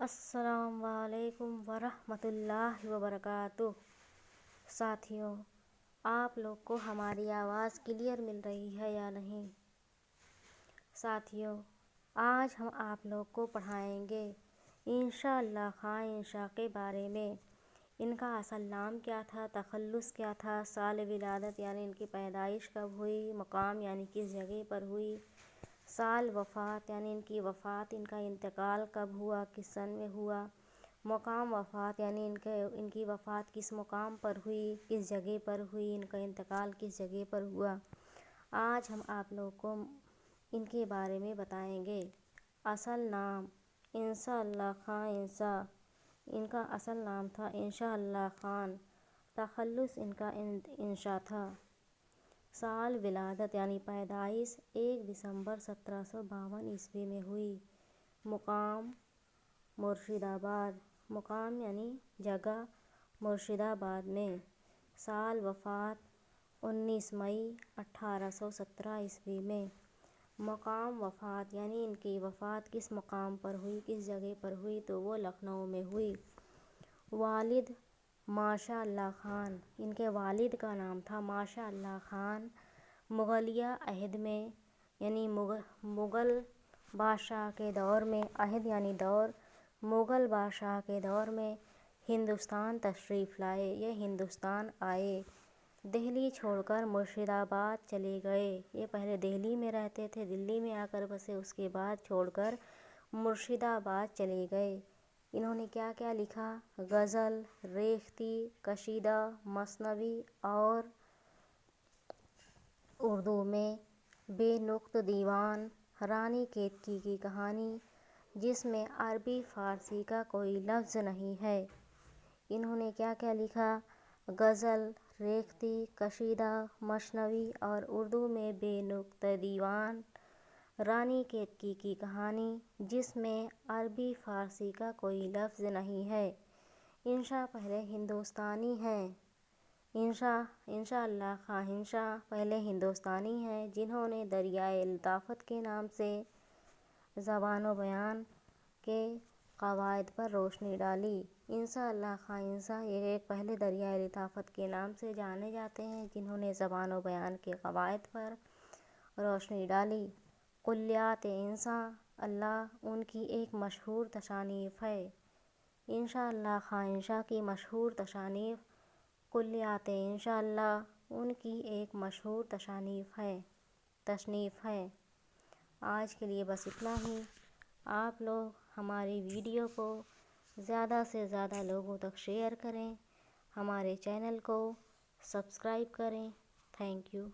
السلام علیکم ورحمۃ اللہ وبرکاتہ۔ ساتھیوں، آپ لوگ کو ہماری آواز کلیئر مل رہی ہے یا نہیں؟ ساتھیوں، آج ہم آپ لوگ کو پڑھائیں گے انشاء اللہ خان انشاء کے بارے میں۔ ان کا اصل نام کیا تھا، تخلص کیا تھا، سال ولادت یعنی ان کی پیدائش کب ہوئی، مقام یعنی کس جگہ پر ہوئی، سال وفات یعنی ان کی وفات، ان کا انتقال کب ہوا، کس سن میں ہوا، مقام وفات یعنی ان کی وفات کس مقام پر ہوئی، کس جگہ پر ہوئی، ان کا انتقال کس جگہ پر ہوا۔ آج ہم آپ لوگوں کو ان کے بارے میں بتائیں گے۔ اصل نام انشاء اللہ خان انشاء، ان کا اصل نام تھا انشاء اللہ خان، تخلص ان کا انشاء تھا۔ سال ولادت یعنی پیدائش 1 دسمبر 1752 عیسوی میں ہوئی۔ مقام مرشد آباد، مقام یعنی جگہ مرشد آباد میں۔ سال وفات 19 مئی 1817 عیسوی میں۔ مقام وفات یعنی ان کی وفات کس مقام پر ہوئی، کس جگہ پر ہوئی، تو وہ لکھنؤ میں ہوئی۔ والد ماشاء اللہ خان، ان کے والد کا نام تھا ماشاء اللہ خان۔ مغلیہ عہد میں یعنی مغل بادشاہ کے دور میں، عہد یعنی دور، مغل بادشاہ کے دور میں ہندوستان تشریف لائے، یہ ہندوستان آئے۔ دہلی چھوڑ کر مرشد آباد چلے گئے۔ یہ پہلے دہلی میں رہتے تھے، دلی میں آ کر بسے، اس کے بعد چھوڑ کر مرشد آباد چلے گئے۔ انہوں نے کیا کیا لکھا؟ غزل، ریختہ، قصیدہ، مثنوی اور اردو میں بے نقط دیوان، رانی کیتکی کی کہانی، جس میں عربی فارسی کا کوئی لفظ نہیں ہے۔ انہوں نے کیا کیا لکھا؟ غزل، ریختہ، قصیدہ، مثنوی اور اردو میں بے نقط دیوان، رانی کیتکی کی کہانی، جس میں عربی فارسی کا کوئی لفظ نہیں ہے۔ انشاء پہلے ہندوستانی ہیں۔ انشاء اللہ خان انشاء پہلے ہندوستانی ہیں، جنہوں نے دریائے لطافت کے نام سے زبان و بیان کے قواعد پر روشنی ڈالی۔ انشاء اللہ خان انشاء یہ ایک پہلے دریائے لطافت کے نام سے جانے جاتے ہیں، جنہوں نے زبان و بیان کے قواعد پر روشنی ڈالی۔ کلیات انشاء اللہ ان کی ایک مشہور تصانیف ہے۔ انشاء اللہ خان انشاء کی مشہور تصانیف کلیات انشاء اللہ ان کی ایک مشہور تصنیف ہے۔ آج کے لیے بس اتنا ہی۔ آپ لوگ ہماری ویڈیو کو زیادہ سے زیادہ لوگوں تک شیئر کریں، ہمارے چینل کو سبسکرائب کریں۔ Thank you.